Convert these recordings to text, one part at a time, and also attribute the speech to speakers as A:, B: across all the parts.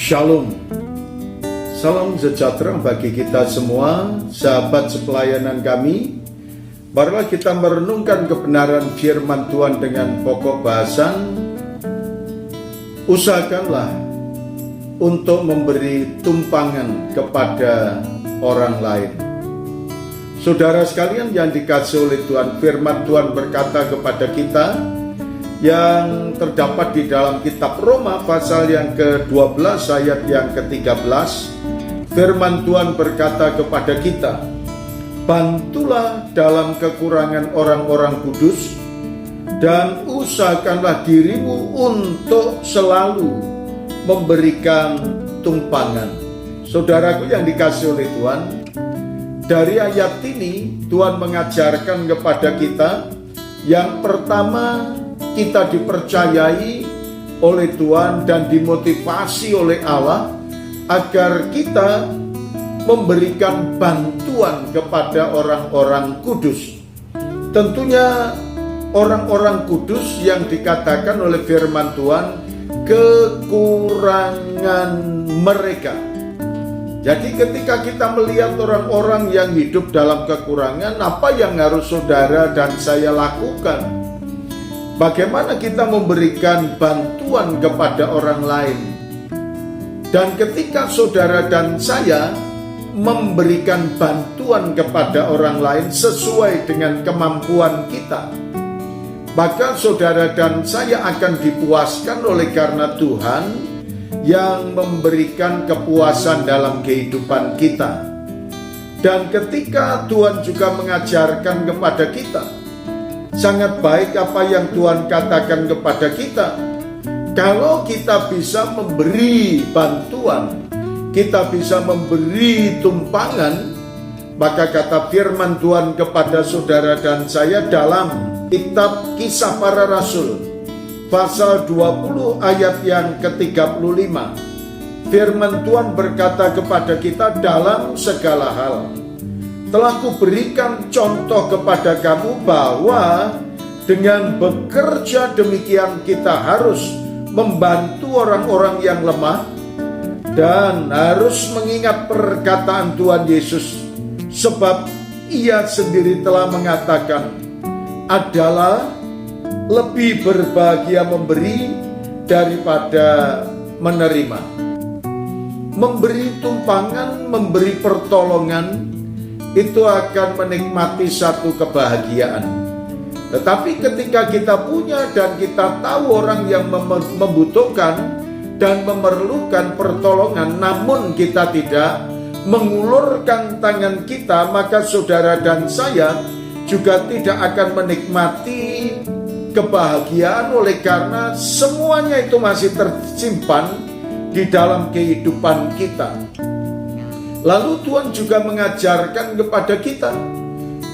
A: Shalom. Salam sejahtera bagi kita semua, sahabat sepelayanan kami. Marilah kita merenungkan kebenaran firman Tuhan dengan pokok bahasan, usahakanlah untuk memberi tumpangan kepada orang lain. Saudara sekalian yang dikasihi oleh Tuhan, firman Tuhan berkata kepada kita yang terdapat di dalam kitab Roma pasal yang ke-12 ayat yang ke-13. Firman Tuhan berkata kepada kita, bantulah dalam kekurangan orang-orang kudus dan usahakanlah dirimu untuk selalu memberikan tumpangan. Saudaraku yang dikasihi oleh Tuhan, dari ayat ini Tuhan mengajarkan kepada kita, yang pertama, kita dipercayai oleh Tuhan dan dimotivasi oleh Allah agar kita memberikan bantuan kepada orang-orang kudus. Tentunya orang-orang kudus yang dikatakan oleh firman Tuhan kekurangan mereka. Jadi ketika kita melihat orang-orang yang hidup dalam kekurangan, apa yang harus saudara dan saya lakukan? Bagaimana kita memberikan bantuan kepada orang lain? Dan ketika saudara dan saya memberikan bantuan kepada orang lain sesuai dengan kemampuan kita, maka saudara dan saya akan dipuaskan oleh karena Tuhan yang memberikan kepuasan dalam kehidupan kita. Dan ketika Tuhan juga mengajarkan kepada kita, sangat baik apa yang Tuhan katakan kepada kita. Kalau kita bisa memberi bantuan, kita bisa memberi tumpangan, maka kata firman Tuhan kepada saudara dan saya dalam kitab Kisah Para Rasul pasal 20 ayat yang ke-35, firman Tuhan berkata kepada kita, dalam segala hal telah kuberikan contoh kepada kamu bahwa dengan bekerja demikian kita harus membantu orang-orang yang lemah dan harus mengingat perkataan Tuhan Yesus, sebab Ia sendiri telah mengatakan, adalah lebih berbahagia memberi daripada menerima. Memberi tumpangan, memberi pertolongan, itu akan menikmati satu kebahagiaan. Tetapi ketika kita punya dan kita tahu orang yang membutuhkan dan memerlukan pertolongan, namun kita tidak mengulurkan tangan kita, maka saudara dan saya juga tidak akan menikmati kebahagiaan, oleh karena semuanya itu masih tersimpan di dalam kehidupan kita. Lalu Tuhan juga mengajarkan kepada kita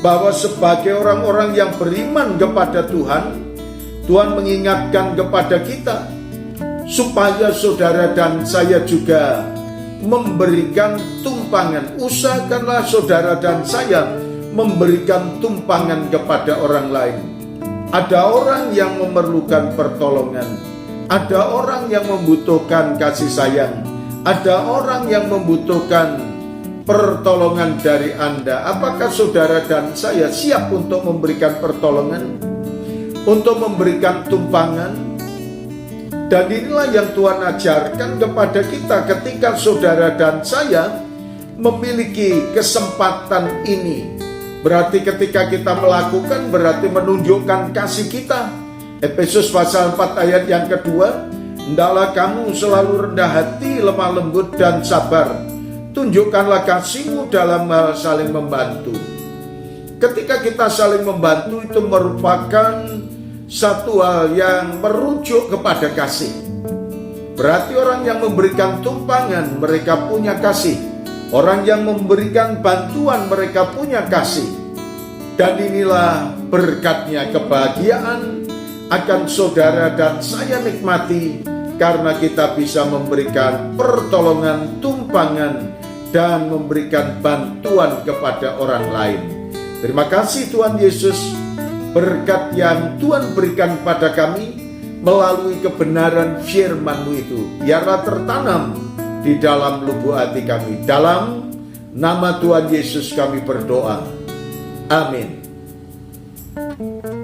A: bahwa sebagai orang-orang yang beriman kepada Tuhan, Tuhan mengingatkan kepada kita supaya saudara dan saya juga memberikan tumpangan. Usahakanlah saudara dan saya memberikan tumpangan kepada orang lain. Ada orang yang memerlukan pertolongan, ada orang yang membutuhkan kasih sayang, ada orang yang membutuhkan pertolongan dari Anda. Apakah saudara dan saya siap untuk memberikan pertolongan, untuk memberikan tumpangan? Dan inilah yang Tuhan ajarkan kepada kita ketika saudara dan saya memiliki kesempatan ini. Berarti ketika kita melakukan, berarti menunjukkan kasih kita. Efesus pasal 4 ayat yang kedua, hendaklah kamu selalu rendah hati, lemah lembut dan sabar. Tunjukkanlah kasihmu dalam hal saling membantu. Ketika kita saling membantu, itu merupakan satu hal yang merujuk kepada kasih. Berarti orang yang memberikan tumpangan, mereka punya kasih. Orang yang memberikan bantuan, mereka punya kasih. Dan inilah berkatnya, kebahagiaan akan saudara dan saya nikmati, karena kita bisa memberikan pertolongan, tumpangan, dan memberikan bantuan kepada orang lain. Terima kasih Tuhan Yesus, berkat yang Tuhan berikan pada kami melalui kebenaran firman-Mu itu, biarlah tertanam di dalam lubuk hati kami. Dalam nama Tuhan Yesus kami berdoa. Amin.